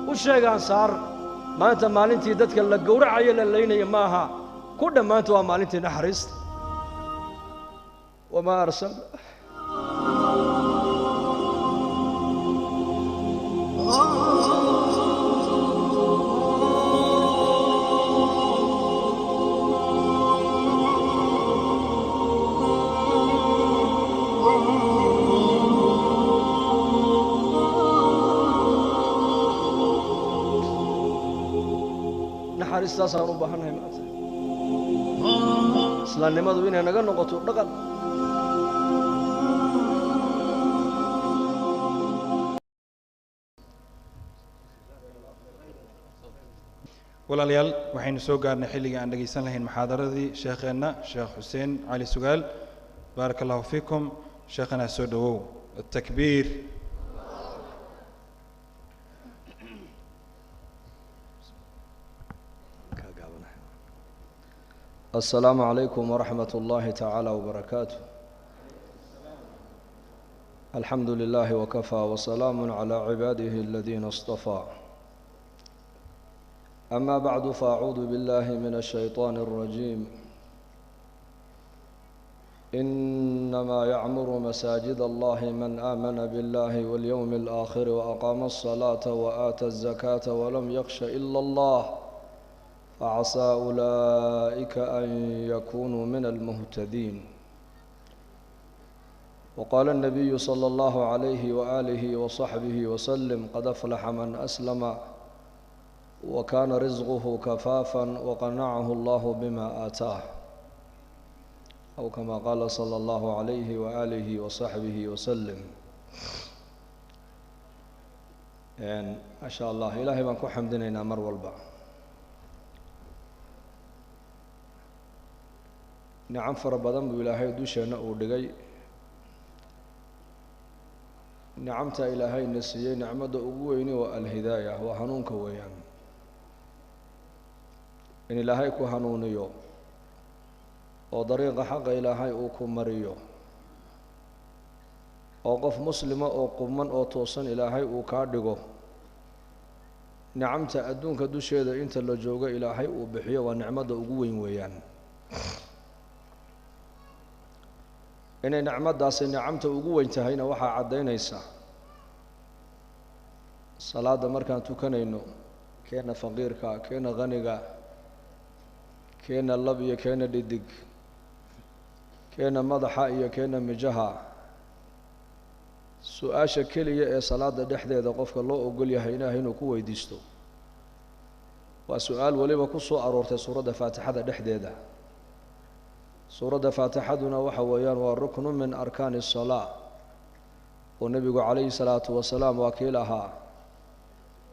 وشيء أنصار ما أنت مالنتي دتك اللي جورع عيل اللينة معها كل ما أنتوا مالنتي نحرست وما أرسل نحرست صاروا بحنا هنا سلان ما دوينا نقول نقطة نقل walaalyaal waxaynu soo gaarnay xilliga aan dhageysan lahayn muxaadaradii sheekheena Sheekh Xuseen Ali Sugaal barakallahu fiikum sheekhana soo dhawow التكبير السلام عليكم ورحمة الله تعالى وبركاته الحمد لله وكفى وسلام على عباده الذين اصطفى أما بعد فأعوذ بالله من الشيطان الرجيم إنما يعمر مساجد الله من آمن بالله واليوم الآخر وأقام الصلاة وآتى الزكاة ولم يخش إلا الله فعسى أولئك أن يكونوا من المهتدين وقال النبي صلى الله عليه وآله وصحبه وسلم قد أفلح من أسلم وكان رزقه كفافا وقنعه الله بما آتاه أو كما قال صلى الله عليه وآله وصحبه وسلم يعني ما شاء الله إلهي من كو حمدنا مر والبع نعم فربضان بإلهي دوشنا ودقي نعمت إلهي نسيي نعمة أقويني والهداية وحنونك ويان إن إلهي كو حنونيو وطريق حق إلهي أوكو مريو وقف مسلمة وقمان وتوصن إلهي أوكاردقو نعمت أدونك دوشيدا إنت اللي جوغا إلهي أوبحيو ونعمة أقوين ويان inay nicmadaasi nicamta ugu weyn tahayna waxa cadeynaysa salaada markaan tukanayno keena faqiirka keena qaniga keena lab iyo keena dhidig keena madaxa iyo keena mijaha su'aasha kaliya ee salaada dhexdeeda qofka loo ogol yahay inuu ku weydiisto waa su'aal waliba ku soo aroortay suurada Faatixada dhexdeeda سورة فاتحتنا وحويان والركن من أركان الصلاة والنبي عليه الصلاة والسلام وكيلها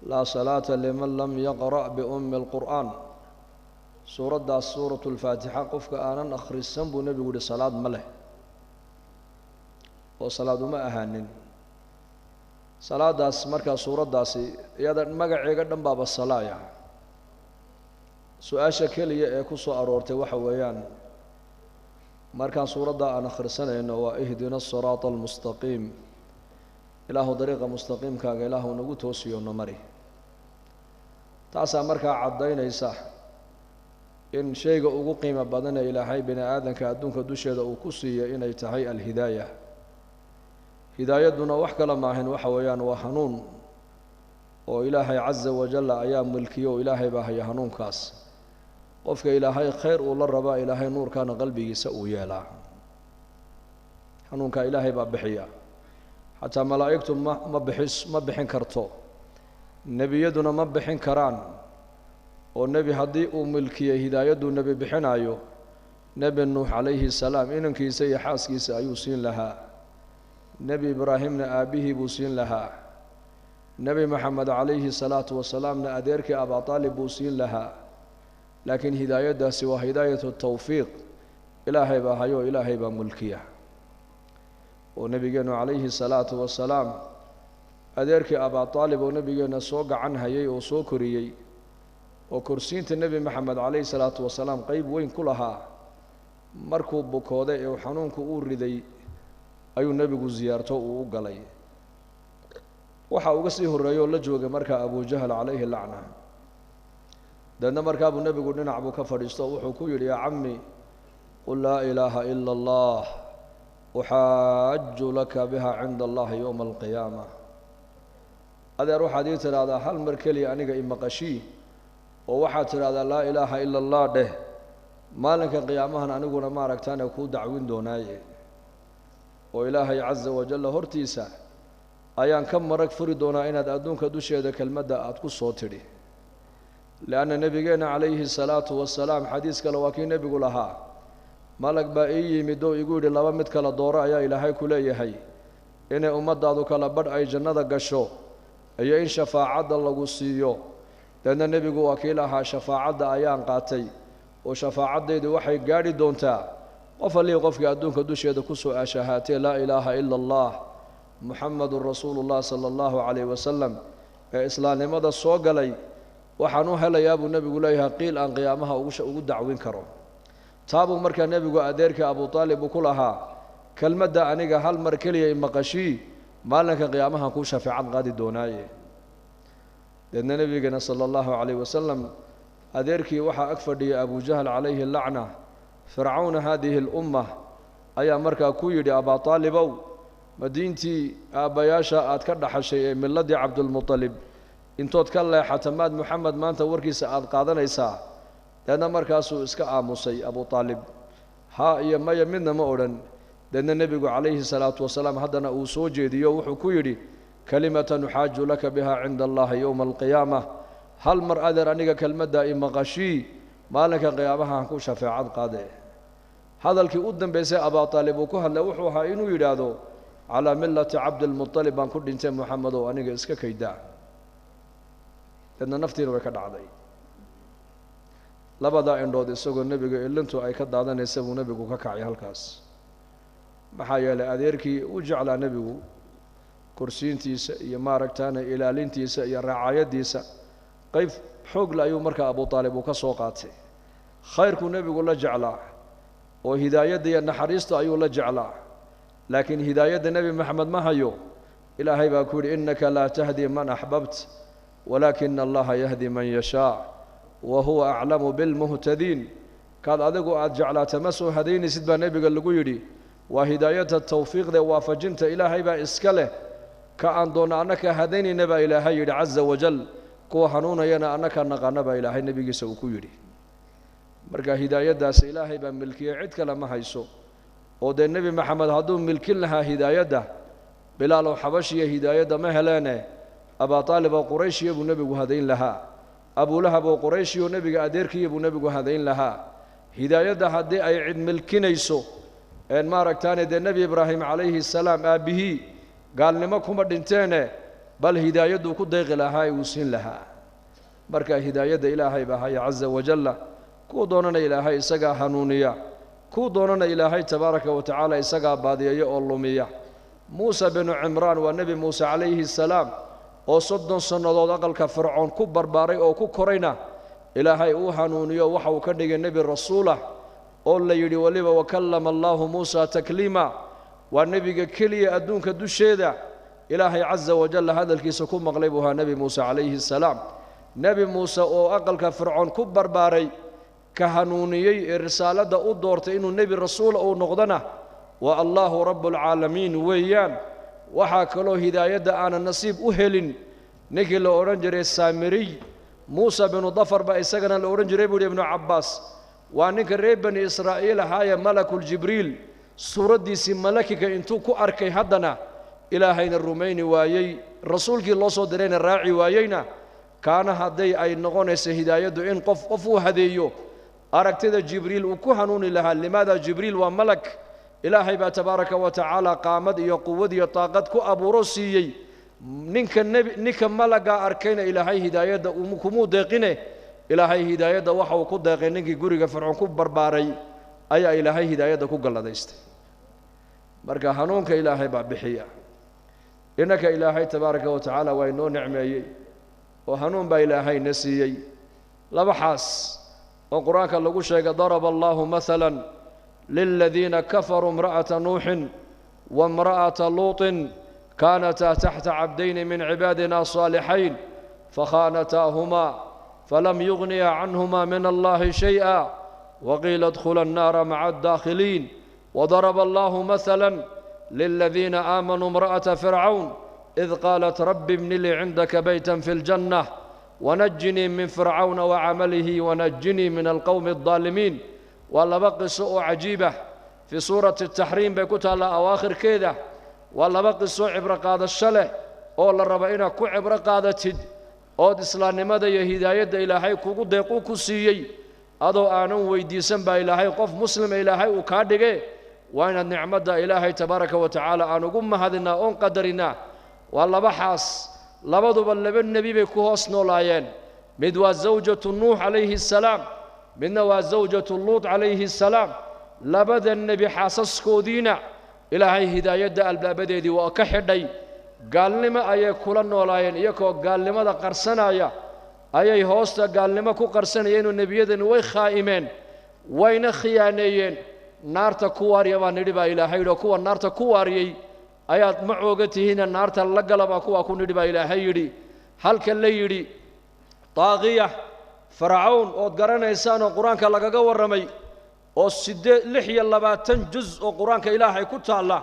لا صلاة لمن لم يقرأ بأم القرآن سورة الفاتحة قفك آنا أخر السنب والنبي يقول صلاة مله وصلاة ما أهانن صلاة داس مركز سورة داسي يادر مقع يقدم باب الصلاة سؤال شكل يكسو أرورتي وحويان markaan suurada aan akhrisanayno waa ihdina as-siraata al-mustaqiim ilaahu dariiqa mustaqiimkaaga ilaahu nagu toosiyo namari taasa markaa cadeynaysa in shayga ugu qiimo badan ee ilaahay bini aadanka adduunka dusheeda uu ku siiyay inay tahay al-hidaayah hidaayaduna wax kala maahan waxa weeyaan waa hanuun oo ilaahay azza wa jalla ayaa mulkiyo ilaahay baa haya hanuunkaas qofka ilaahay khayr uu la raba ilaahay nuurkaana qalbigiisa uu yeelaa hanuunka ilaahay baa bixiya hatta malaa'iktu ma bixin karto nabiyaduna ma bixin karaan oo nabi hadii uu milkiyo hidaayadu nabi bixinayo nabi nuux alayhi salaam inankiisa iyo xaaskiisa ayuu siin lahaa nabi ibraahimna aabihi buu siin lahaa nabi maxamed alayhi salaatu wasalaamna adeerkii aba taalib buu siin lahaa لكن هداية داسي وهداية التوفيق إلهي باهيو إلهي بملكيه ونبينا عليه الصلاة والسلام أديرك أبا طالب ونبينا سوق عنها يي وسوكريي وكرسينة النبي محمد عليه الصلاة والسلام قيب وين كلها مركوب بكودة وحنونك أوردي أيو النبي زيارته وقلي waxa uga sii horeeyo la joogay markaa Abu Jahl calayhi lacna dadna markaa buu nabigu dhinac buu ka fadhiisto wuxuu ku yidhi yaa cammi qul laa ilaaha ila allah uxaaju laka biha cinda allahi yowma alqiyaama adeer waxaad ii tidhaahdaa hal mar keliya aniga imaqashii oo waxaad tidhaahdaa laa ilaaha ila allah dheh maalinka qiyaamahan aniguna maaragtaane kuu dacwin doonaaye oo ilaahay caza wajalla hortiisa ayaan ka marag furi doonaa inaad adduunka dusheeda kelmadda aad ku soo tidhi lianna nebigeenna calayhi salaatu wasalaam xadiis kale waa kii nebigu lahaa malag baa ii yimid oo igu yidhi laba mid kala dooro ayaa ilaahay ku leeyahay inay ummaddaadu kala badh ay jannada gasho iyo in shafaacadda lagu siiyo deedna nebigu waa kii lahaa shafaacadda ayaan qaatay oo shafaacadaydu waxay gaadhi doontaa qof allihii qofkii adduunka dusheeda ku soo ashahaatee laa ilaaha ila allah muxamadun rasuulullah sala allahu calayh wasalam ee islaamnimada soo galay waxaan u helayaa buu nebigu leeyahay qiil aan qiyaamaha ugu dacwin karo taabuu markaa nebigu adeerka abu aalib uu ku lahaa kelmadda aniga hal mar keliya imaqashii maalinka qiyaamaha kuu shafeecad qaadi doonaaye deedna nebigeena sala allahu calayh wasalam adeerkii waxaa ag fadhiyay abu jahl calayhi lacna fircawna haadihi اlummah ayaa markaa ku yidhi abaa aalibow ma diintii aabbayaasha aad ka dhaxashay ee milladii cabdulmuطalib intood ka leexata maad moxamed maanta warkiisa aad qaadanaysaa deedna markaasuu iska aamusay abu aalib haa iyo maya midna ma odhan deedna nebigu calayhi salaatu wasalaam haddana uu soo jeediyo wuxuu ku yidhi kalimatan uxaaju laka biha cinda allahi yowma alqiyaama hal mar adeer aniga kelmaddaa imaqashii maalinka qiyaamahaan ku shafeecad qaade hadalkii u dambaysay abaa aalib uu ku hadlay wuxuu ahaa inuu yidhaahdo calaa millati cabdilmuطalib baan ku dhintay moxamedow aniga iska kaydaa deedna naftiina way ka dhacday labadaa indhood isagoo nebiga ilintu ay ka daadanaysa buu nebigu ka kacay halkaas maxaa yeelay adeerkii u jeclaa nebigu kursiintiisa iyo maaragtaane ilaalintiisa iyo racaayadiisa qayb xoogle ayuu markaa abu aalib uu ka soo qaatay khayrkuu nebigu la jeclaa oo hidaayadda iyo naxariista ayuu la jeclaa laakiin hidaayadda nebi maxamed ma hayo ilaahay baa ku yidhi innaka laa tahdi man axbabt walaakina allaha yahdi man yashaa wa huwa aclamu bilmuhtadiin kaad adigu aad jeclaata ma soo hadaynaysid baa nebiga lagu yidhi waa hidaayadda tawfiiqda waafajinta ilaahay baa iska leh ka aan doonna annaka hadaynayna baa ilaahay yidhi caza wajal kuwa hanuunayana annaka naqaana baa ilaahay nebigiisa uu ku yidhi marka hidaayaddaas ilaahay baa milkiyey cid kale ma hayso oo dee nebi maxamed hadduu milkin lahaa hidaayadda bilaalow xabashiya hidaayadda ma heleene abaa aalib oo qurayshiya buu nebigu hadayn lahaa abulahab oo qurayshiyo nebiga adeerkiya buu nebigu hadayn lahaa hidaayadda haddii ay cid milkinayso een maaragtaane dee nebi ibraahim calayhi salaam aabbihii gaalnimo kuma dhinteene bal hidaayadduu ku deeqi lahaa uu siin lahaa marka hidaayadda ilaahay baa haya caza wajalla kuu doonana ilaahay isagaa hanuuniya kuu doonana ilaahay tabaaraka wa tacaala isagaa baadiyeeya oo lumiya muuse binu cimraan waa nebi muuse calayhi salaam oo 30 sannadood aqalka fircoon ku barbaaray oo ku korayna ilaahay uu hanuuniyo waxa uu ka dhigay nebi rasuulah oo la yidhi waliba wakallama allaahu muusa takliima waa nebiga keliya adduunka dusheeda ilaahay caza wajalla hadalkiisa ku maqlay buu ahaa nebi muuse calayhi salaam nebi muuse oo aqalka fircoon ku barbaaray ka hanuuniyey ee risaaladda u doortay inuu nebi rasuula uu noqdona waa allaahu rabbulcaalamiin weeyaan waxaa kaloo hidaayadda aanan nasiib u helin ninkii la odhan jiray saamiriy muuse binu dafar baa isagana la odhan jiray buu yidhi ibnu cabbaas waa ninka reer bani israa'iil ahaayee malakuljibriil suuraddiisii malakiga intuu ku arkay haddana ilaahayna rumayni waayey rasuulkii loo soo dirayna raaci waayeyna kaana hadday ay noqonayso hidaayaddu in qof uu hadeeyo aragtida jibriil uu ku hanuuni lahaa limaada jibriil waa malak ilaahay baa tabaaraka wa tacaala qaamad iyo quwad iyo taaqad ku abuuro siiyey ninka malagaa arkayna ilaahay hidaayadda kumuu deeqine ilaahay hidaayadda waxa uu ku deeqay ninkii guriga fircoon ku barbaaray ayaa ilaahay hidaayadda ku galladaystay marka hanuunka ilaahay baa bixiya innaka ilaahay tabaaraka wa tacaala waa inoo nicmeeyey oo hanuun baa ilaahayna siiyey laba xaas oo qur-aanka lagu sheegay daraba allaahu maalan liladiina kafaruu imra'ata nuuxin waimra'ata luutin كانتا تحت عبدين من عبادنا صالحين فخانتاهما فلم يغنيا عنهما من الله شيئا وقيل ادخلا النار مع الداخلين وضرب الله مثلا للذين آمنوا امرأة فرعون إذ قالت رب ابن لي عندك بيتا في الجنة ونجني من فرعون وعمله ونجني من القوم الظالمين. ولا بقي سوء عجيبة في سورة التحريم بيكوتها لأواخر كده ولا بقي سوء عبر قادة الشله أولا ربعنا كو عبر قادة تد أود إسلام ماذا يهداية إلهي كو ديقو كسيي أدو آنو ويديسن با إلهي قف مسلم إلهي وكادقه وإن النعمة إلهي تبارك وتعالى آنو قم هذنا أون قدرنا والله بحاس لبضو باللبن النبي بكوهس نولايين مدوا زوجة نوح عليه السلام منوا زوجة اللوط عليه السلام لبدا النبي حاسس كودينا إلهي هداية البابدي وكحدي قال لما أي كل نولايين يكو قال لما دا قرسنا أي هوستا قال لما كو قرسنيين النبي يدن وي خائمين وين خيانيين نارتا كواريا وندبا إلهي لكو نارتا كواريا ayaad ma oogatihiin naarta la galaba kuwa ku nidhiba ilaahay yiri halka la yiri taaqiya fir'aun oo garanaysaan oo quraanka lagaga waramay oo 26 juz oo quraanka ilaahay ku taala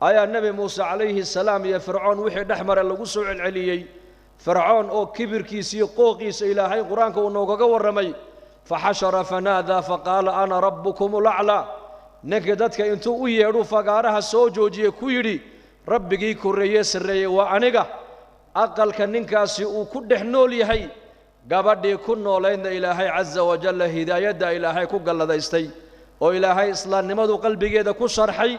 ayaa nabi Muuse calayhi salaam iyo fir'aun wixii dhaxmar lagu soo celceliyay fir'aun oo kibirkiisa iyo qooqiisa ilaahay quraanka uu noogaga waramay fahashara fanada faqala ana rabbukum al'ala ninka dadka intuu u yeedho fagaaraha soo joojiyay ku yiri rabbigii koreeyay sareeyay waa aniga aqalka ninkaasi uu ku dhex nool yahay gabadhii ku nooleeyna ilaahay azza wa jalla hidaayada ilaahay ku galladaystay oo ilaahay islaamnimadu qalbigeeda ku sharxay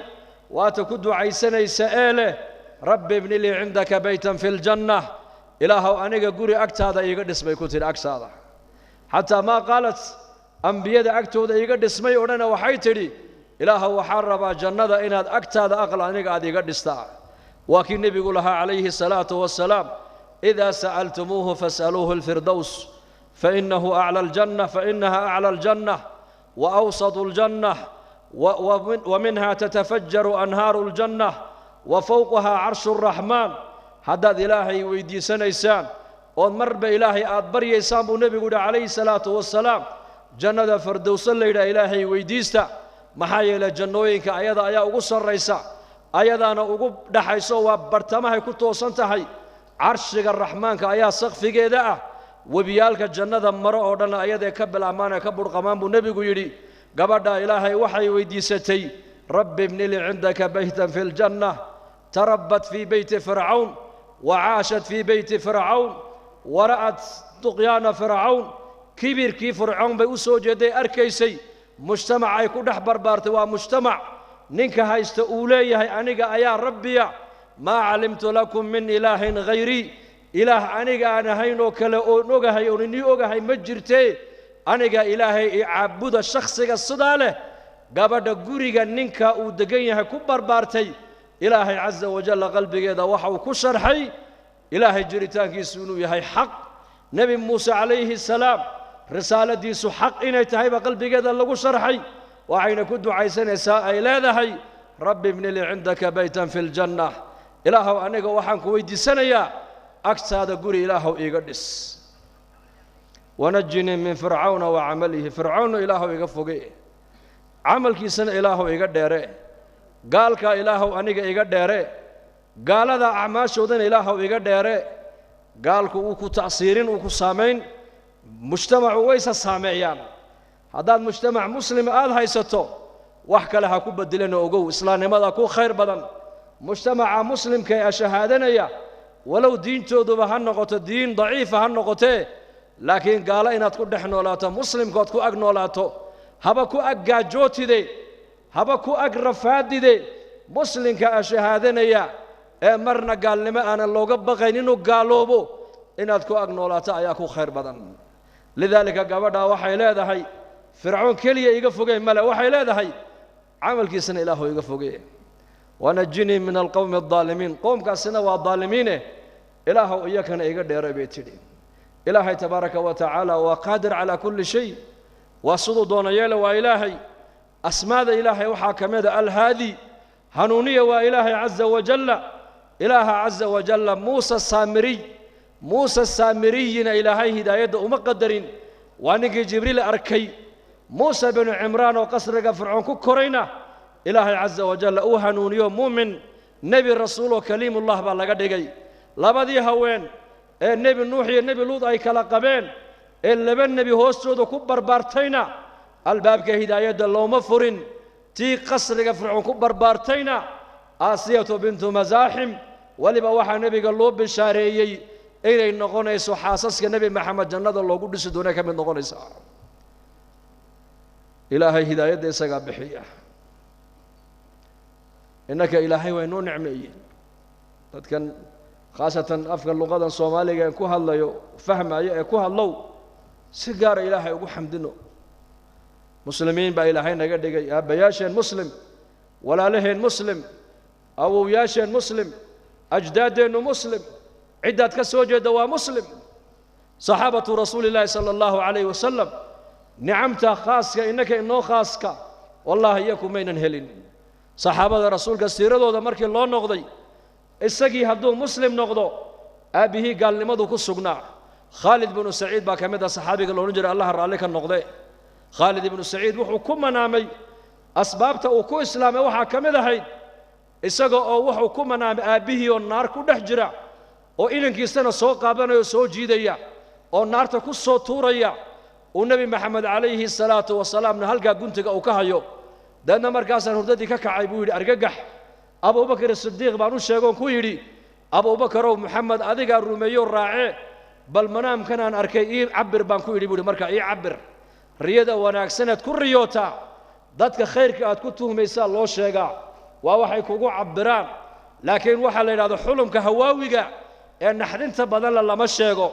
waata ku ducaysanaysa eele rabbi ibn li indaka baytan fil jannah ilaahu aniga guri agtaada iiga dhismay ku tir agsaada hatta ma qalat anbiyada agtooda iiga dhismay orana waxay tiri إله وحرب جنة إن أكتاد أقل عنك أديك الدستاء وكي النبي لها عليه الصلاة والسلام إذا سألتموه فاسألوه الفردوس فإنه أعلى الجنة فإنها أعلى الجنة وأوسط الجنة ومنها تتفجر أنهار الجنة وفوقها عرش الرحمن حدد إلهي ويدي سنيسان ومر بإلهي أدبر يسام النبي عليه الصلاة والسلام جنة فردوس الليلة إلهي ويديستا maxaa yeelay jannooyinka ayada ayaa ugu sarreysa ayadana ugu dhaxayso waa bartamaha ku toosan tahay arshiga rahmaanka ayaa saqfigeeda ah wabiyalka jannada maro oo dhan ayada ka bilaamaana ka burqamaan buu nabigu yiri gabadha ilaahay waxay weydiisatay rabbi ibn li indaka baytan fil jannah tarabbat fi bayti fir'aun wa 'ashat fi bayti fir'aun wa ra'at tuqyana fir'aun kibirki fir'aun bay u soo jeeday arkaysay مجتمع أي كده بربارت ومجتمع نينك هايست أوليه أنيجا أيا ربي ما علمت لكم من إله غيري إله أنيجا أنا هينو كلا نوجا هيوني نيوجا هي مجرتي أنيجا إلهي عبود الشخص الصدالة قبل جوريجا نينكا ودقيها كبر بارتي إلهي عز وجل قلبي جدا وحو كسر حي إلهي جريتان كيسونو يهي حق نبي موسى عليه السلام رسالة دي حق إن تهيب قلبي جدا لغو شرحي وعين كدو عيسان إساء إلى ذهي ربي ابن لي عندك بيتا في الجنة إلهو أنيق وحنك ويدي سنيا أكساد قولي إلهو إيقدس ونجني من فرعون وعمله فرعون إلهو إيقفقه عمل كي سنة إلهو إيقدره قال كا إلهو أنيق إيقدره قال ذا أعماش ودن إلهو إيقدره قال كو تأثيرين وكو سامين مجتمع ويس السامعيان هذا المجتمع مسلم آل هيستو وحكى لها كوبا دلنا وجو إسلام ماذا كو خير بدن مجتمع مسلم كي أشهادنا يا ولو دين تودو بهالنقطة الدين ضعيفة هالنقطة لكن قال إن تكون نحن ولا مسلم قد كو أجن ولا تو هبا كو أجاجوتي دي هبا كو أجرفاد دي مسلم كأشهادنا يا مرنا قال لما أنا لو قبقين إنه قالوا بو إن تكون أجن ولا تا يا كو خير بدن لذلك قبضها وحي لا هي فرعون كليه يقفوقين ملا وحي لا هي عمل كيسن إله يقفوقين ونجني من القوم الظالمين قوم كاسنا والظالمين إله إياك يقدر بيتي إلهي تبارك وتعالى وقادر على كل شيء وصدو دون يلا وإلهي أسماء إلهي وحاكم الهادي هنونية وإلهي عز وجل إله عز وجل موسى السامريين إلهي هداية قدرين وانك جبريل أركي موسى بن عمران وقصر فرعون كورينا إلهي عز وجل أوهنون يوم مؤمن نبي الرسول وكليم الله بالله دقي لبدي هوين النبي نوح النبي لوط أي كلاقبين اللي بن نبي هوسود وكبر بارتينا الباب كهداية الله مفرن تي قصر فرعون كبر بارتينا آسية بنت مزاحم ولبا وحا نبي قالوا بالشارعي إلى النقونيس وحاسس النبي محمد جنة الله قدس دونك من نقونيس إلهي هداية ديسا بحية إنك إلهي وإنو نعمي كان خاصة أفغان اللغة الصومالية يكوها الله فهم يكوها الله سيجار إلهي وقو حمدنو مسلمين با إلهي نقدر بياشين مسلم ولا لهين مسلم أو ياشين مسلم أجدادين مسلم عدة كسوجة دوا مسلم صحابة رسول الله صلى الله عليه وسلم نعمت خاصك إنك إنه خاصك والله يكون من هلين صحابة رسولك السيرة ده مركي الله نقضي السقي هدو مسلم نقضو أبيه قال لماذا كسقنا خالد بن سعيد باكمدا صحابي قال له نجري الله رالك النقضي خالد بن سعيد وحو كم نامي أسبابته وكو إسلامي وحا كمدا هيد السقي وحو كم نامي أبيه والنار كدحجرع oo ilankiisana soo qaabanayo soo jiidaya oo naarta ku soo tuuraya oo nabi maxamed calayhi salaatu wasalaamna halka guntiga uu ka hayo dadna markaasaan hurdadii ka kacay buu yiri argagax abubakar as-siddiq baan u sheegoon ku yiri abubakar oo maxamed adiga rumeeyo raace bal manaamkan aan arkay ii cabir baan ku yiri buu markaa ii cabir riyada wanaagsanad ku riyoota dadka khayrka aad ku tuhmaysaa loo sheegaa waa waxay kugu cabiraan laakiin waxa la yiraahdo xulumka hawaawiga نحدنت بدل لما شيغو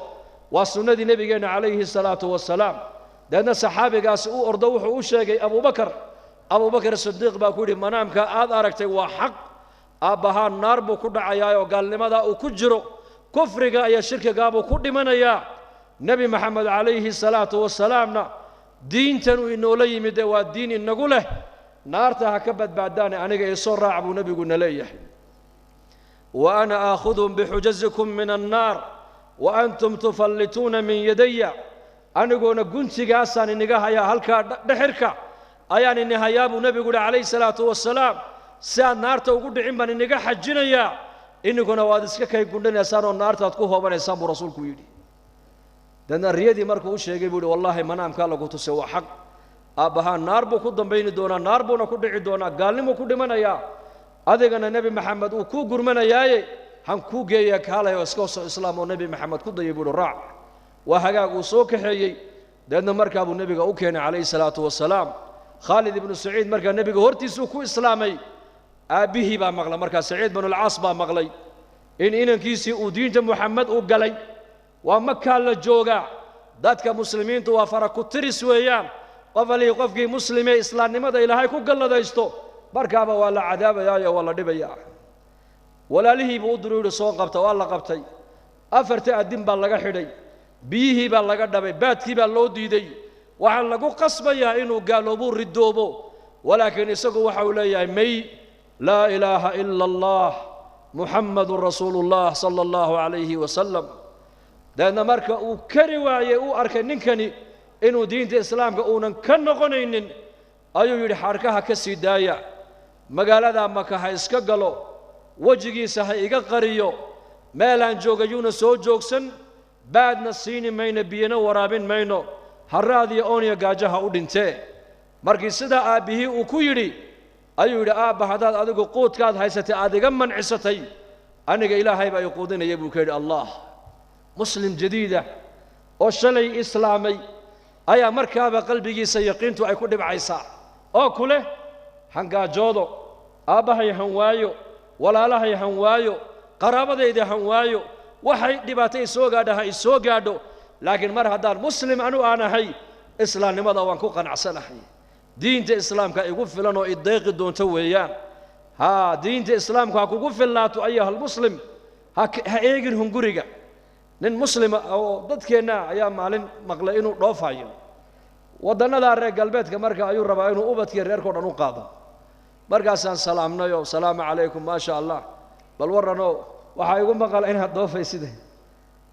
وسنة نبينا عليه الصلاة والسلام لأن صحابي قاس أردوه وشيغي أبو بكر الصديق باكوري منامك أركتي وحق أبها النار بكود عياي وقال لماذا أكجرو كفر يا شركة قابو كود من يا نبي محمد عليه الصلاة والسلام دين تنو إنه لي مدوا الدين نقوله نار تهكبت بعداني أنا يصور راعب ونبي قلنا ليه وأنا آخذ بحجزكم من النار وأنتم تفلتون من يدي أنا قلنا قنت قاسان إنها يا هلكا دحركا أيان إنها يا أبو نبي قول عليه الصلاة والسلام سان نار توقود عمبان إنها حجنا يا إنه كنا وادسك كي قلنا سانو النار تتكوه وبني سامو رسول كويدي لأن الرياضي مركو وش يقول والله منام كالا قلت سوى حق أبها النار بكود بين دونا نار بونا كود عدونا قال لي مكود من يا أدينا النبي محمد وكو قرمنا ياي هم كو جاي كهلا يسقط الإسلام والنبي محمد كود يقول الرع وهجا وسوق حيي لأن مركب النبي أوكينا عليه الصلاة والسلام خالد بن سعيد مركب النبي هرتي سوق إسلامي أبيه بمغلى مركب سعيد بن العاص بمغلى إن كيسي ودين محمد وقلي ومكة للجوجا ذاتك مسلمين توافرك ترس ويان قفلي قفكي مسلمي إسلام ماذا إلى هاي كوجل ذا يستو مركبة ولا عذاب يا ولا دبيا ولا له بودرو سوق قبته ولا قبتي أفرت الدين بالله حدي بيه بالله دبي باتي بالله ديدي وعلقوا قصبا يا إنه قالوا بور الدوبو ولكن يسقوا حولي مي لا إله إلا الله محمد رسول الله صلى الله عليه وسلم لأن مركب وكرواية وأركنكني إنه دين الإسلام كأونا كنا غنين أيو يدي حركها كسيدايا مقالة مكة هايسكا قالوا وجهي سهيقا قريو ميلان جوغا يونا سو جوغسن بعد نسيني مين بينا ورابين مينو هرادي أونيا قاجها ودنتي مركي سدا آبيه وكويري أيو يدي آبا هداد أدقو قوت كاد هايستي آدقا من عستي أنك إلهي با يقودين يبو كير الله مسلم جديدة وشلي إسلامي أيا مركابة قلبي سيقينتو أي كودي بعيسى أو كله هنقا جودو أبهي هنوايو ولا لهي هنوايو قرابة دي هنوايو وحي دباتي سوغادو هاي سوغادو لكن مرة دار مسلم أنا هاي إسلام لماذا وانكو قنعسنا هاي دين إسلام كا يقفل لنا إداق دون تويان ها دين إسلام كا يقفل لاتو أيها المسلم ها إيجن هنقريقا nin muslima oo dadkeena ayaa maalin maqlay inuu dhoofayo wadannada reer galbeedka marka ayuu rabaa inuu ubadkii reerkooda u qaado markaasaan salaamnayo salaamu calaykum ma sha Allah bal warano waxaa igu maqala inaad dhoofaysid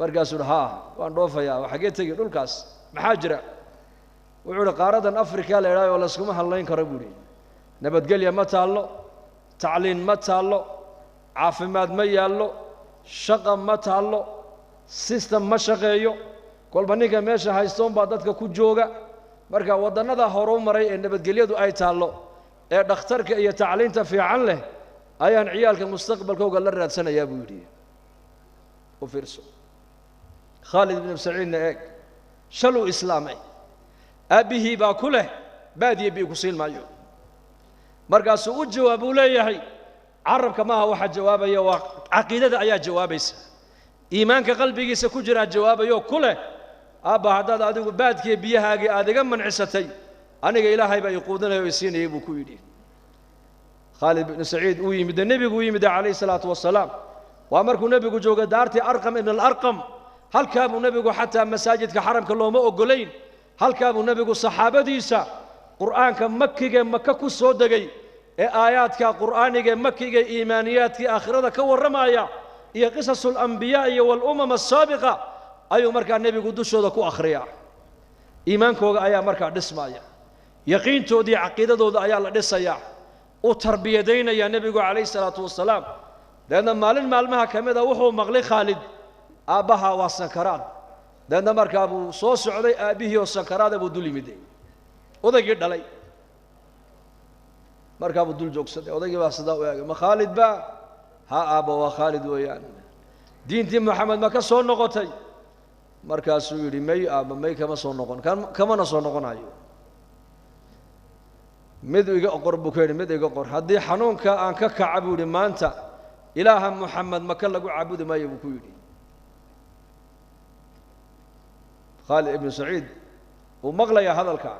markaasuu haa waan dhoofayaa waxagee tegi dhulkaas maxaa jira wuxuu yidhi qaaradan afrika la idhaayo oo layskuma hadlayn karo buu yidhi nabadgelya ma taallo tacliin ma taallo caafimaad ma yaallo shaqa ma taallo system ma shaqeeyo kolba ninka meesha haystoon baa dadka ku jooga marka waddannada horuu maray ee nabadgelyadu ay taallo ee dhakhtarka iyo tacliinta fiican leh ayaan ciyaalka mustaqbalkooga la raadsanayaa buu yidhi u fiirso khaalid ibn saciidna eeg shaluu islaamay aabbihii baa ku leh baadiye bii ku siin maayo markaasuu u jawaab uu leeyahay carabka maaha waxa jawaabaya waa caqiidada ayaa jawaabaysa iimaanka qalbigiisa ku jira jawaabayo ku leh aabba haddaad adigu baadkii biyahaagii aad iga mancisatay aniga ilaahay baa iquudinaya oo isiinayay buu ku yidhi khaalid ibn saciid uu yimid nebigu u yimid calayhi salaatu wasalaam waa markuu nebigu joogay daartii arqam ibn alarqam halkaa buu nebigu xataa masaajidka xaramka looma ogolayn halkaa buu nebigu saxaabadiisa qur'aanka makiga maka ku soo degay ee aayaadka qur'aaniga makiga iimaaniyaadkii aakhirada ka warramaya iyo qisasul anbiyaa iyo walumam asaabiqa ayuu markaa nebigu dushooda ku akhriyaa iimaankooga ayaa markaa dhismaya yaqiintoodii caqiidadooda ayaa la dhisayaa u tarbiyadaynaya nebigu calayhi salaatu wasalaam deedna maalin maalmaha ka mid a wuxuu maqlay khaalid aabbaha waa sankaraad deedna markaa buu soo socday aabbihii oo sankaraada buu dul yimiday odaygii dhalay markaa buu dul joogsaday odaygii baa sidaa u eegay ma khaalid baa ha aabba waa khaalid weeyaan diintii moxamed ma ka soo noqotay markaasuu yidhi may aabba may kama soo noqon kamana soo noqonayo mid iga qor buu ka yidhi mid iga qor haddii xanuunka aan ka kaca buu yidhi maanta ilaaha moxamed maka lagu caabudi maayo buu ku yidhi khaalid ibnu saciid uu maqlayaa hadalka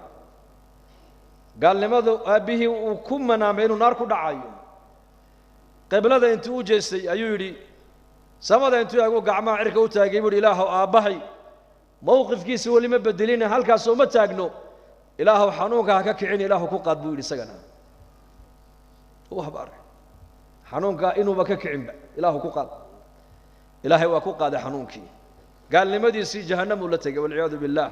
gaalnimadu aabbihii uu ku manaamay inuu naar ku dhacayo qiblada intuu u jeestay ayuu yidhi samada intuu eegu gacmaha cirka u taagay buu yidhi ilaahow aabbahay mowqifkiisa weli ma bedelina halkaasoo ma taagno ilaahow xanuunka ha ka kicin ilaahu ku qaad buu yidhi isagana u habaaray xanuunka inuuba ka kicinba ilaahu ku qaad ilaahay waa ku qaaday xanuunkii gaalnimadiisii jahannamuu la tegay walciyaadu billaah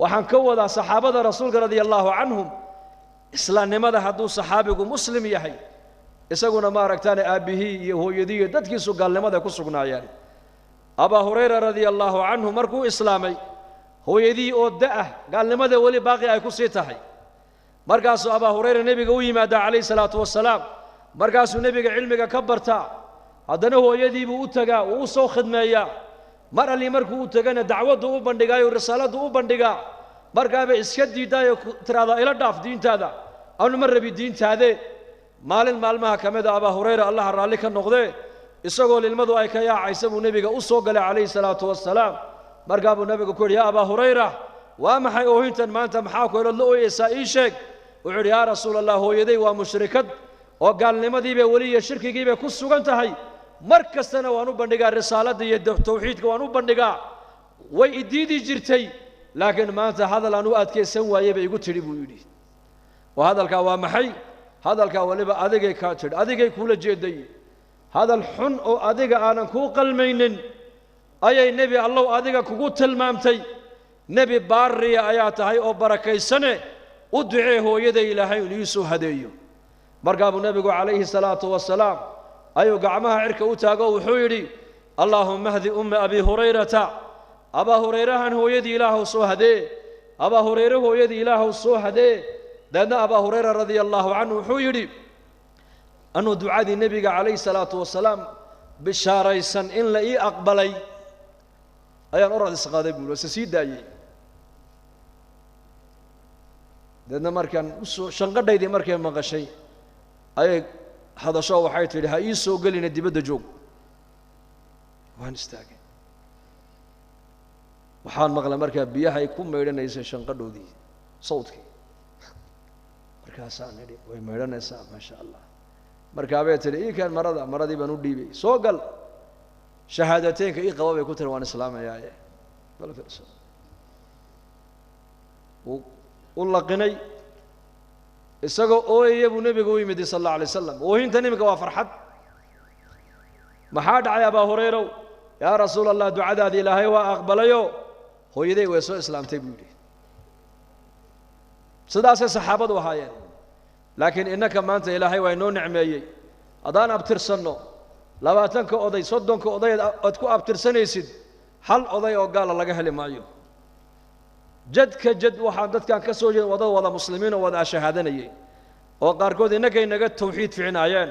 waxaan ka wadaa saxaabada rasuulka radia allaahu canhum islaamnimada hadduu saxaabigu muslim yahay isaguna ma aragtaane aabbihii iyo hooyadii iyo dadkiisu gaalnimada ku sugnaayeen abaa hurayra radia allaahu canhu markuu islaamay hooyadii oo da'ah gaalnimada weli baaqi ay ku sii tahay markaasuu abaa hurayra nebiga u yimaada calayhi salaatu wasalaam markaasuu nebiga cilmiga ka bartaa haddana hooyadiibuu u tagaa uu u soo khidmeeyaa mar alli markuu u tagana dacwaddu u bandhigaayo risaaladdu u bandhigaa markaaba iska diidaayo tiraahdaa ila dhaaf diintaada anu ma rabi diintaadee maalin maalmaha ka mida abaa hurayra allaha raalli ka noqdee isagoo lilmadu ay ka yaacaysa buu nebiga u soo galay calayhi salaatu wasalaam markaa buu nebigu ku yidhi yaa abaa hurayra waa maxay oohintan maanta maxaa ku elood la ooyeysaa ii sheeg wuxuu yidhi yaa rasuula allah hooyaday waa mushrikad oo gaalnimadiibay weli iyo shirkigiibay ku sugan tahay mar kastana waan u bandhigaa risaaladda iyo tawxiidka waan u bandhigaa way idiidi jirtay laakiin maanta hadal aan u adkaysan waayey bay igu tidhi buu yidhi oo hadalkaa waa maxay hadalkaa waliba adigay kaa tidhi adigay kuula jeeday hadal xun oo adiga aanan kuu qalmaynin ayay nebi allow adiga kugu tilmaamtay nebi baariya ayaa tahay oo barakaysane u ducee hooyaday ilaahay inuu ii soo hadeeyo markaa buu nebigu calayhi salaatu wasalaam ayuu gacmaha cirka u taago wuxuu yidhi allaahumma hdi umma abi hurayrata abaa hurayrahan hooyadii ilaahow soo hadee abaa hurayre hooyadii ilaahow soo hadee deedna abaa hurayra radia allaahu canhu wuxuu yidhi anuu ducadii nebiga calayhi salaatu wasalaam bishaaraysan in la ii aqbalay ayaan orad isqaaday buuri wase sii daayey deedna markaan usoo shanqadhaydii markay maqashay ayay hadasho waxay tidhi ha ii soo gelina dibadda joog waan istaagay waxaan maqlay markaa biyahay ku maydhanaysay shanqadhoodii sawdkii markaasaan nidhi way maydhanaysaa maasha allah markaabay tidhi ii keen maradii baan u dhiibay soo gal shahaadateynka ii qaba bay ku tiri waan islaamayaaye bal fiirso u laqinay isagoo ooyaya buu nebigu u yimid sal alla alay wasalam oohintan iminka waa farxad maxaa dhacay abaa hurayrow yaa rasuul allah ducadaadii ilaahay waa aqbalayo hooyaday way soo islaamtay buu yidhi sidaasay saxaabadu ahaayeen laakiin innaka maanta ilaahay waa inoo nicmeeyey haddaan abtirsanno 20ka oday 30ka oday aad ku abtirsanaysid hal oday oo gaala laga heli maayo jadka jad waxaan dadkan ka soo jeedin wada muslimiin oo wada shahaadanayay oo qaarkood innaka inaga tawxiid fiicnaayeen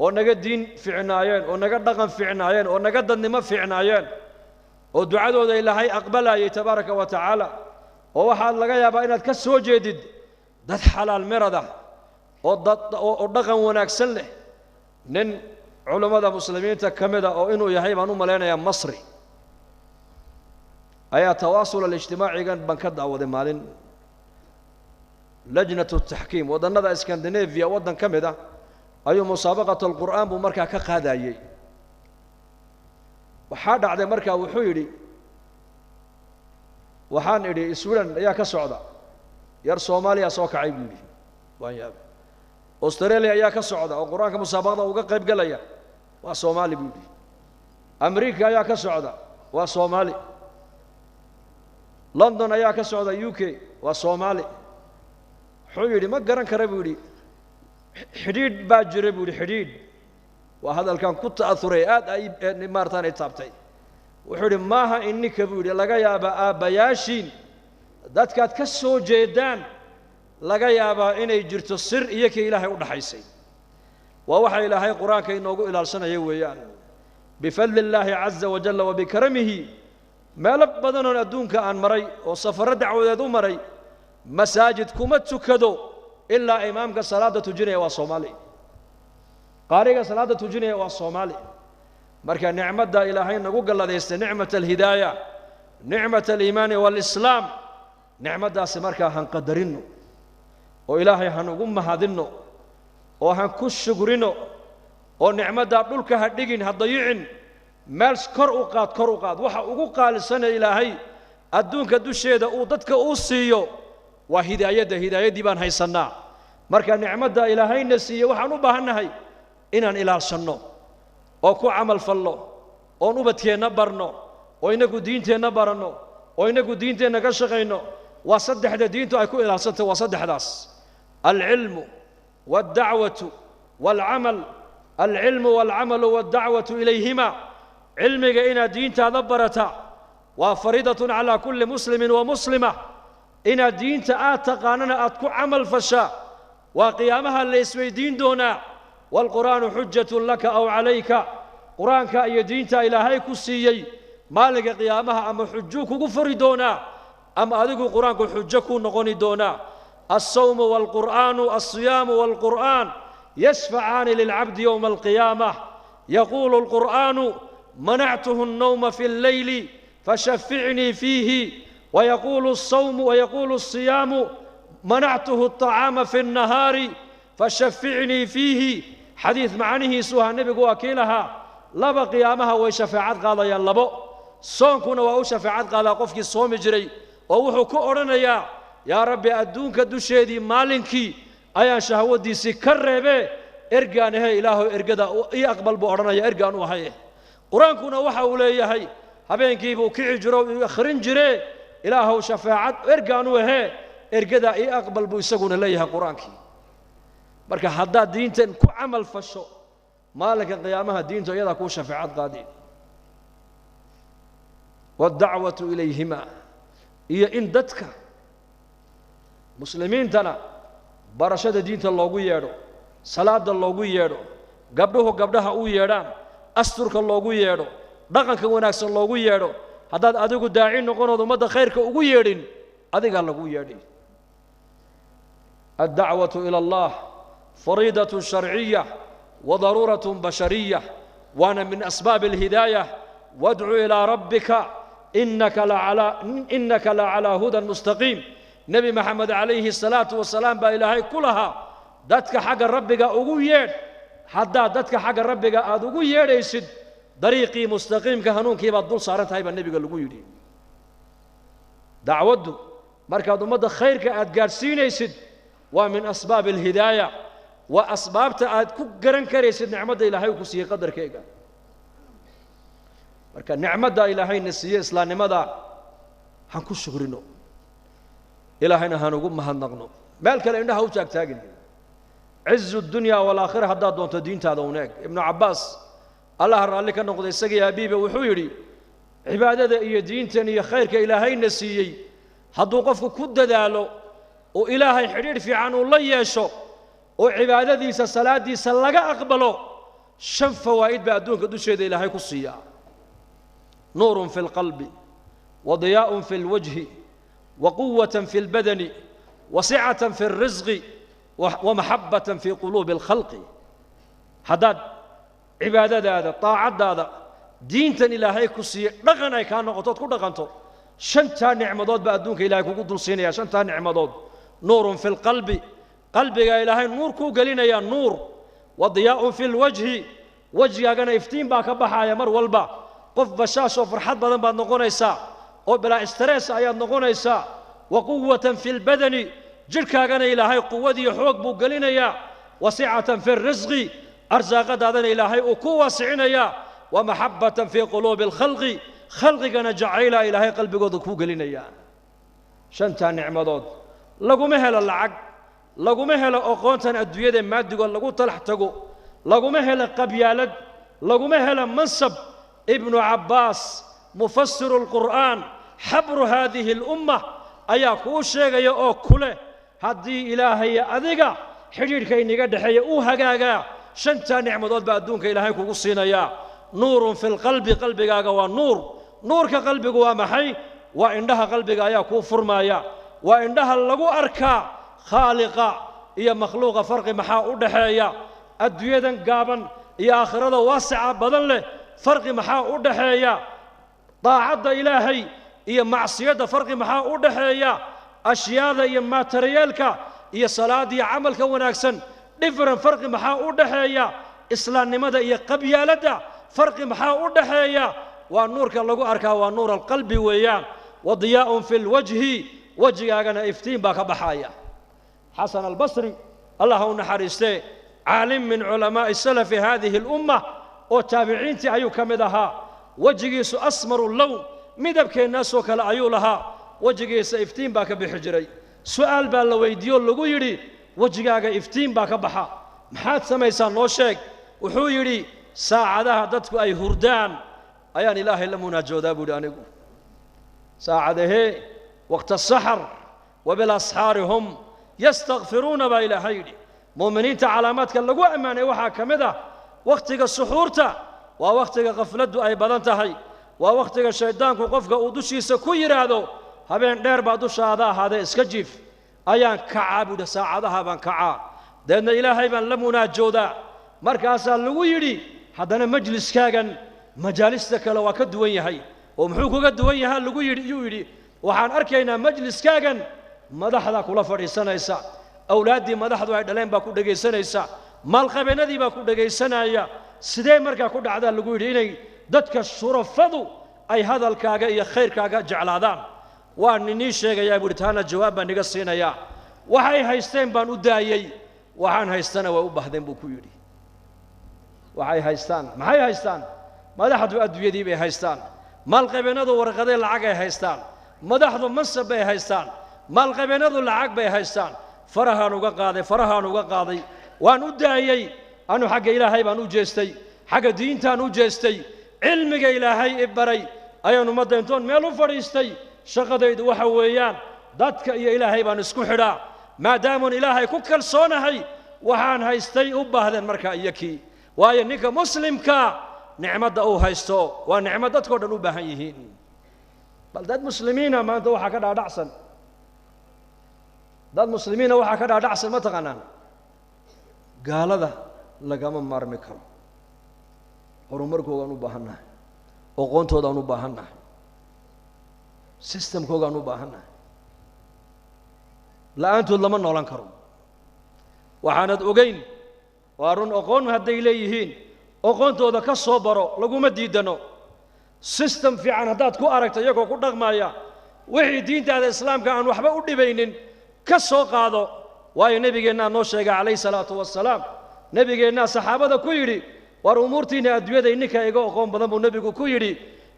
oo naga diin fiicnaayeen oo naga dhaqan fiicnaayeen oo naga dadnimo fiicnaayeen oo ducadooda ilaahay aqbalayay tabaaraka wa tacaala oo waxaad laga yaabaa inaad ka soo jeedid dad xalaal mirada oo dhaqan wanaagsan leh nin culimada muslimiinta kamida oo inuu yahay baan u maleynayaa masri ayaa tawaasul al-ijtimaacigan ban ka daawaday maalin lajnatu tahkiim wadannada Scandinavia wadan kamida ayuu musaabaqatu al-Qur'aan buu markaa ka qaadayay waxaa dhacday markaa wuxuu yidhi waxaan idhi Sweden ayaa ka socda yar Soomaaliya soo kacay buu yidhi waan yaab Australia ayaa ka socda oo Qur'aanka musaabaqada uga qayb galaya waa Soomaali buu yidhi America ayaa ka socda waa Soomaali London ayaa ka socda UK waa Soomaali wuxuu yidhi ma garan kara buu yidhi xidhiidh baa jira buu yidhi xidhiidh waa hadalkan ku ta'athuray aad ay maartaan ay taabtay wuxuu yidhi maaha innika buu yidhi laga yaabaa aabbayaashiin dadkaad ka soo jeedaan laga yaabaa inay jirto sir iyo ka ilaahay u dhaxaysay waa waxa ilaahay quraanka inoogu ilaalsanayo weeyaan bifadli illaahi caza wajalla wa bikaramihi meelo badan oo adduunka aan maray oo safarro dacwadeed u maray masaajid kuma tukado ilaa imaamka salaada tujinaya waa Soomaali qaariga salaada tujinaya waa Soomaali marka nicmada ilaahay nagu galladaystay nicmata al-hidaaya nicmata al-iimaan wal islaam nicmadaas marka han qadarino oo ilaahay han ugu mahadino oo han ku shukrino oo nicmada dhulka ha dhigin ha dayicin meel kor u qaad waxa ugu qaalisan ilaahay adduunka dusheeda uu dadka u siiyo waa hidaayadii baan haysanaa marka nicmada ilaahayna siiyo waxaan u baahanahay inaan ilaashano oo ku amal fallo oo ubadkeena barno oo inagu diinteena barano oo inagu diinteena ka shaqeyno waa saddexda diintu ay ku ilaalsantay waa saddexdaas al-ilmu wad-da'watu wal-amal al-ilmu wal-amalu wad-da'watu ilayhima علمك إن دين تدبرتا وفريضة على كل مسلم ومسلمة إن دين تقاننا أتكو عمل فشا وقيامها اللي اسمي دين دونا والقرآن حجة لك أو عليك قرآن كأي دين إلهي كسيي مالك قيامها أما حجوك كفر دونا أما أذيك قرآن حجك نغني دونا الصوم والقرآن الصيام والقرآن يشفعان للعبد يوم القيامة يقول القرآن منعته النوم في الليل فشفعني فيه ويقول الصوم ويقول الصيام منعته الطعام في النهار فشفعني فيه حديث معنه سوها النبي وكيلها لبا قيامها وشفاعات قال يا لبو صومكنا وشفاعات قال قفك الصوم جري ووحو كورنا يا ربي أدونك دوشيدي مالنكي أيا شهودي سكربه إرجانه إله إرجدا يقبل بورنا يا إرجان وهاي قرآنكنا وحا وليهي habeenkii buu kici jiro akhrin jiray ilaahu shafaacad ergaan u ahe ergada ay aqbal buu isaguna leeyahay quraankii marka hadda diintan ku amal fasho maalinka qiyaamaha diinta iyada ku shafaacad qaadin wad-da'watu ilayhima iyo in dadka muslimiintana barashada diinta loogu yeedho salaada loogu yeedho gabdhaha u yeedhaan asturka loogu yeedho dhaqanka wanaagsan loogu yeedho haddaad adigu daaci noqonood ummadda khayrka ugu yeedhin adigaa lagu yeedhi ad-da'watu ila allah fariidatu sharciyya wa daruuratu bashariyya waana min asbaab al-hidaayah wad'u ila rabbika innaka la'ala hudan mustaqim nabi maxamed alayhi salatu wasalaam baa ilaahay kulaha dadka xagga rabbiga ugu yeedh haddaa dadka xagga rabbiga aad ugu yeedhaysid dariiqii mustaqiimka hanuunkii baad dul saaran tahay baa nebiga lagu yidhi dacwaddu markaad ummadda khayrka aad gaadhsiinaysid waa min asbaab alhidaaya waa asbaabta aad ku garan karaysid nicmadda ilaahay ku siiyey qadarkeega marka nicmada ilaahayna siiyay islaamnimada han ku shukrino ilaahayna han ugu mahadnaqno meel kale indhaha u taagtaagin عز الدنيا والآخرة هذا دون تدين هذا هناك ابن عباس الله رأى لك نقضي سجي أبيبه وحيري عبادة هي دين تاني خير كإلهي نسيي هذا وقف كد داله وإلهي حرير في عنه الله يشاء وعبادة دي الصلاة دي سلقة أقبله شف فوائد بعدون كدوش هذا إلهي قصية نور في القلب وضياء في الوجه وقوة في البدن وسعة في الرزق ومحبة في قلوب الخلق حداد عبادة هذا طاعة هذا دين تن إلهي كسي رغنا كان نقطات كل رغنتو شنتا نعمضات بأدونك إلهي كقدر سينيا شنتا نعمضات نور في القلب قلبك إلهي نور كو قلنا يا نور وضياء في الوجه وجه أنا إفتين باك بحا يا مر والبا قف بشاش وفرحات بدن بعد نقول إسا وبلا استرس أيام نقول إسا وقوة في البدن جلك أنا إلهي قوتي حوق بقلنا يا وسعة في الرزق أرزاق هذا إلهي وقوة سعنا يا ومحبة في قلوب الخلق خلقك أنا جعيلا إلهي قلبك وذكو قلنا يا شنتا نعمضات لقو مهل العق لقو مهل أقوانتان أدوية مادقو لقو تلحتقو لقو مهل قبيالد لقو مهل منصب ابن عباس مفسر القرآن حبر هذه الأمة أياكو الشيء يا أو كله هدي إلهي أذيقا حجير كي نقد حي أوهقاقا شنتا نعمضات بأدونك إلهي كوصينا يا نور في القلب قلبك والنور نور كقلبك ومحي وإنها قلبك يا كفر ما يا وإنها اللقو أركا خالقا يا مخلوق فرق محا أدحيا الدويدا قابا يا آخرة واسعة بدل فرق محا أدحيا طاعة إلهي يا معصية فرق محا أدحيا أشياء يا ماتريالك يا صلاة يا عملك وناكسن دفرن فرق محا أدحيا إسلام نمدا يا قبيالة فرق محا أدحيا والنور كاللقو أركا ونور القلب ويان وضياء في الوجه وجه أنا إفتين باك بحايا حسن البصري الله نحرسته عالم من علماء السلف هذه الأمة وتابعين أيو كمدها وجهيس أسمر اللون مدبك الناس وكلا أيولها وجهيس إفتين باك بحجري سؤال بالويديو اللقو يري وجهاك إفتين باك بحا محاد سميسان نوشيك وحو يري ساعدها دتك أي هردان أيان إله إلا مناجودا بودانيكو ساعده وقت السحر وبالأسحار هم يستغفرون بإلى هيدي مؤمنين علاماتك اللقو أماني وحا كمدا وقتك السحورتا ووقتك غفلت أي بدنتهي ووقتك الشيطان قفك ودوشي سكوير هذا هبين دير بعدوش هذا اسكجيف أيان كعاب ودا ساعدها بان كعاب لأن إلهي بان لمنا جودا مركاسا لويري هذا مجلس كاغن مجالسك لو كدوين هي ومحوكو كدوين ها لويري وحان أركينا مجلس كاغن مدحدا كلا فريسانيسا أولادي مدحدو ay dhaleen baa ku dhageysanaysa maalqabeennadii baa ku dhageysanaya sidee markaa ku dhacda lagu yiri inay dadka shurafadu ay hadalkaaga iyo khayrkaaga jeclaadaan waa ninii sheegaya buritaana jawaab baan niga siinaya waxay haysteen baan u daayay waxaan haystana way u baahdeen buu ku yiri waxay haystaan maxay haystaan madaxdu adduunyadii bay haystaan maalqabeennadu warqadee lacag ay haystaan madaxdu mansab bay haystaan maalqabeennadu lacag bay haystaan farahaan uga qaaday waan u daayay anu xagga ilaahay baan u jeestay xagga diintaan u jeestay cilmiga ilaahay ibaray ayaan ummadda intoon meel u fadhiistay shaqadaydu waxa weeyaan dadka iyo ilaahay baan isku xidhaa maadaamaan ilaahay ku kalsoonahay waxaan haystay u baahdeen markaa iyakii waayo ninka muslimka nicmadda uu haysto waa nicmad dadkoo dhan u baahan yihiin bal dad muslimiina maanta waxaa ka dhaadhacsan dad muslimiina waxaa ka dhaadhacsan ma taqaanaan gaalada lagama maarmi karo horumarkoogaan u baahannahay aqoontoodaan u baahannahay systemkoogaan u baahannahay la'aantood lama noolan karo waxaanad ogeyn waa run aqoon hadday leeyihiin aqoontooda ka soo baro laguma diidano system fiican haddaad ku aragta iyagoo ku dhaqmaya wixii diintaada islaamka aan waxba u dhibaynin ka soo qaado waayo nabigeennaa noo sheegay calayhi salaatu wassalaam nabigeennaa saxaabada ku yidhi war umuurtiina adduunyada ninka iga aqoon badan buu nebigu ku yidhi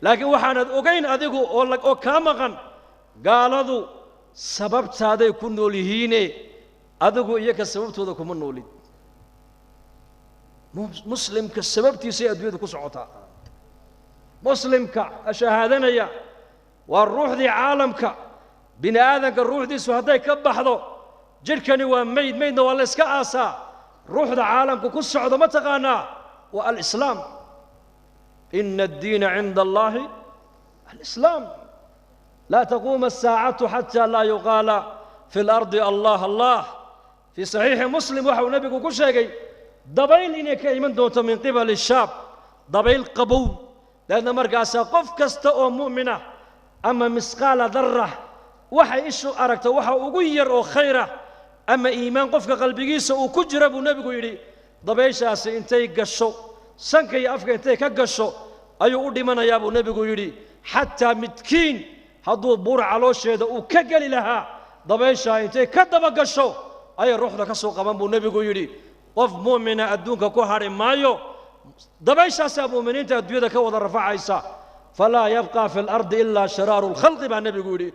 laakiin waxaanad ogayn adigu oo kaa maqan gaaladu sababtaaday ku nool yihiine adigu iyaga sababtooda kuma noolid muslimka sababtiisay adduunyada ku socotaa muslimka ashahaadanaya waa ruuxdii caalamka bini aadanka ruuxdiisu hadday ka baxdo jidhkani waa maydna waa la iska aasaa ruuxda caalamka ku socdo ma taqaanaa waa alislaam ina addiina cinda allahi alislaam laa taquuma asaacatu xataa laa yuqaala fi lardi allah allah fii saxiixi muslim waxau nebigu ku sheegay dabayl inay ka iman doonto min qibali shaab dabayl qabow leanna markaasaa qof kasta oo mu'minah ama misqaala darrah waxay ishu aragto waxa ugu yar oo khayra ama iimaan qofka qalbigiisa uu ku jira buu nebigu yidhi dabayshaasi intay gasho sanka iyo afka intay ka gasho ayuu u dhimanayaa buu nebigu yidhi xataa midkiin hadduu buur caloosheeda uu ka geli lahaa dabayshaa intay ka daba gasho ayay ruuxda ka soo qaban buu nebigu yidhi qof mu'mina adduunka ku hadhi maayo dabayshaasaa mu'miniinta adduunyada ka wada rafacaysa falaa yabqaa fi lardi ilaa shiraaru lkhalqi baa nebigu yidhi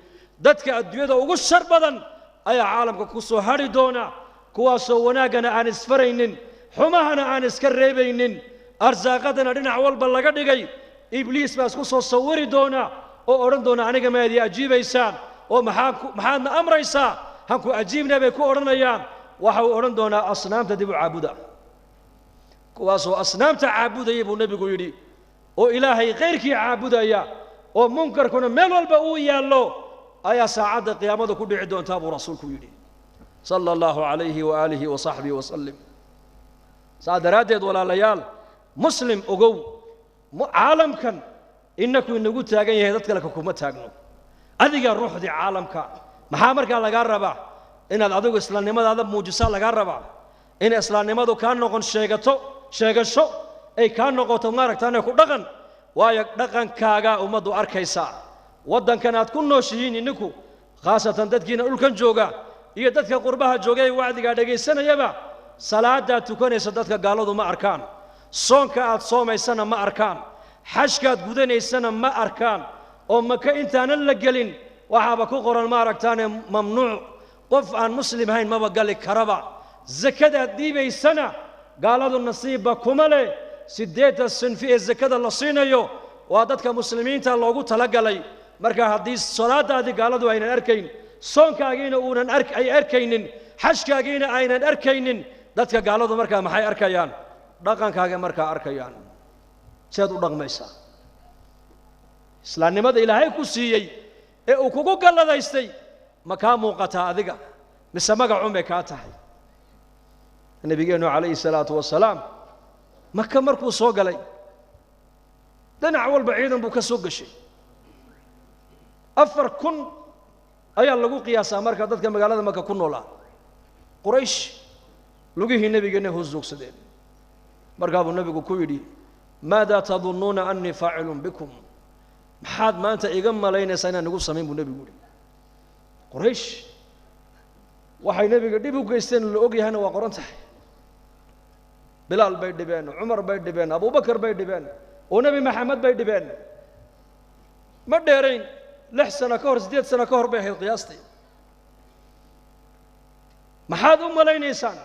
dadka adduunyada ugu shar badan ayaa caalamka ku soo hadhi doona kuwaasoo wanaaggana aan isfaraynin xumahana aan iska reebaynin arsaaqadana dhinac walba laga dhigay ibliis baa isku soo sawiri doona oo odhan doona aniga maad ii ajiibaysaan oo maxaadna amraysaa hanku ajiibna bay ku odhanayaan waxa uu odhan doonaa asnaamta dib u caabuda kuwaasoo asnaamta caabudaya buu nebigu yidhi oo ilaahay khayrkii caabudaya oo munkarkuna meel walba uu yaallo ayaa saacadda qiyaamada ku dhici doontaa buu rasuulku yidhi sala allahu calayhi waaalihi wasaxbihi wasallim saa daraaddeed walaalayaal muslim ogow caalamkan innaku inagu taagan yahay dad kale kuma taagno adiga ruuxdii caalamka maxaa markaa lagaa rabaa inaad adigu islaamnimadaada muujisaa lagaa rabaa in islaamnimadu kaa noqon sheegasho ay kaa noqoto maaragtaane ku dhaqan waayo dhaqankaagaa ummaddu arkaysaa waddankan aad ku nooshihiin inninku khaasatan dadkiina dhulkan jooga iyo dadka qurbaha jooga ee wacdigaa dhegaysanayaba salaadaad tukanaysa dadka gaaladu ma arkaan soonka aad soomaysana ma arkaan xajkaad gudanaysana ma arkaan oo maka intaanan la gelin waxaaba ku qoran maaragtaane mamnuuc qof aan muslim ahayn maba gali karaba zakadaad dhiibaysana gaaladu nasiibba kuma leh 8 sinfi ee zakada la siinayo waa dadka muslimiinta loogu talagalay marka haddii salaadaadii gaaladu aynan arkayn soonkaagiina ay arkaynin xajkaagiina aynan arkaynin dadka gaaladu markaa maxay arkayaan dhaqankaaga markaa arkayaan sidaad u dhaqmaysaa islaamnimada ilaahay ku siiyey ee uu kugu galladaystay ma kaa muuqataa adiga mise magacun bay kaa tahay nabigeennu calayhi salaatu wasalaam maka markuu soo galay dhinac walba ciidan buu ka soo gashay 4,000 ayaa lagu qiyaasaa marka dadka magaalada maka ku noolaa quraysh lugihii nebigeenna hoos joogsadeen markaa buu nebigu ku yidhi maadaa tadunnuuna annii faacilun bikum maxaad maanta iga malaynaysaa inaan igu samayn buu nebigu yidhi quraysh waxay nebiga dhib u geysteen la og yahayna waa qoran tahay bilaal bay dhibeen cumar bay dhibeen abubakar bay dhibeen oo nebi maxamed bay dhibeen ma dheerayn 6 sano ka hor 8 sano ka hor bay ahayd qiyaastii maxaad u malaynaysaan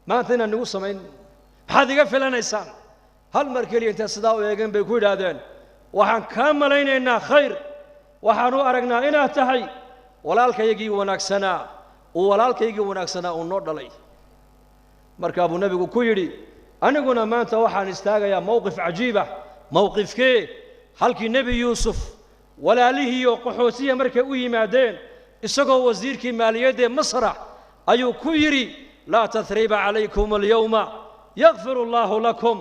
maanta inaan igu samayn maxaad iga filanaysaan hal mar keliya intaad sidaa u eegeen bay ku yidhaahdeen waxaan kaa malaynaynaa khayr waxaan u aragnaa inaad tahay walaalkaygii wanaagsanaa uu noo dhalay markaa buu nebigu ku yidhi aniguna maanta waxaan istaagayaa mowqif cajiibah mowqifkee halkii nebi yuusuf walaalihii oo qaxootiya markay u yimaadeen isagoo wasiirkii maaliyaddee masra ayuu ku yidhi laa tahriiba calaykum alyawma yakfir allaahu lakum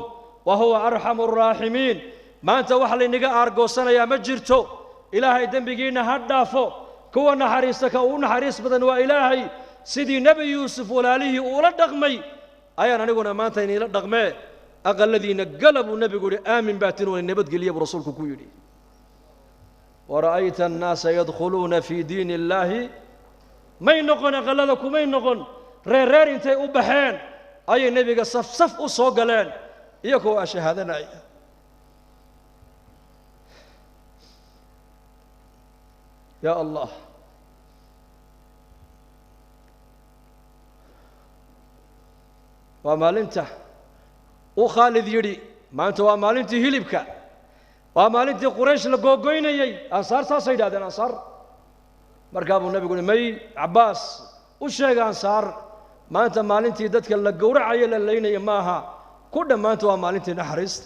wa huwa arxamu araaximiin maanta wax laynaga aargoosanayaa ma jirto ilaahay dembigiinna ha dhaafo kuwa naxariista ka ugu naxariis badan waa ilaahay sidii nebi yuusuf walaalihii uula dhaqmay ayaan aniguna maanta iniila dhaqmee aqalladiina gala buu nebigu yidhi aamin baatin wayna nabadgeliya buu rasuulku ku yidhi wara'ayta annaasa yadkhuluuna fii diini illaahi may noqon aqallada kumay noqon reer intay u baxeen ayay nebiga saf u soo galeen iyagoo waa shahaadanaya يا الله ومالنته وخالد يري ما أنت ومالنتي هلبك ومالنتي قريش لقوقينيي أنصار ساسيدا هذا أنصار مركب النبي يقول مي عباس وشيء أنصار ما أنت مالنتي دتك لقورع عيل اللينا يماها كل ما أنت ومالنتي نحرست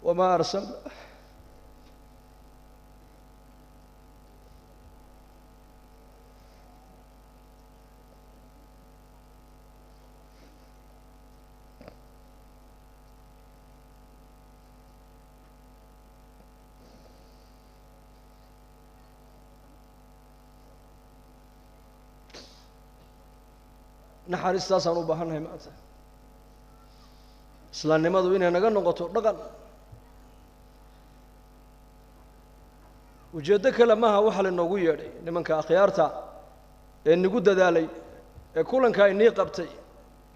وما أرسل naxariistaasaan u baahannahay maanta islaamnimadu inay naga noqoto dhaqan ujeeddo kale maaha waxa lainoogu yeedhay nimanka akhyaarta ee nagu dadaalay ee kulanka inii qabtay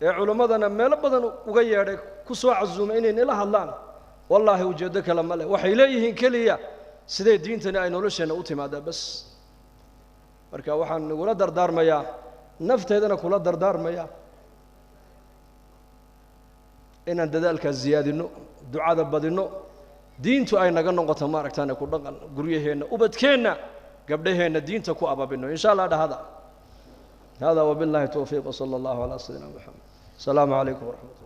ee culimmadana meelo badan uga yeedhay ku soo casuumay inay nila hadlaan wallaahi ujeeddo kale ma leh waxay leeyihiin keliya sidee diintani ay nolosheenna u timaadaa bas marka waxaan nagula dardaarmayaa nafteedana kula dardaarmaya inaan dadaalkaas ziyaadino ducada badino diintu ay naga noqoto maaragtaan ku dhaqan guryaheena ubadkeena gabdhaheena diinta ku ababino insha Allah dhahada hada wabillahi tawfiiq wa sallallahu ala sayyidina Muhammad assalamu alaykum wa rahmatullahi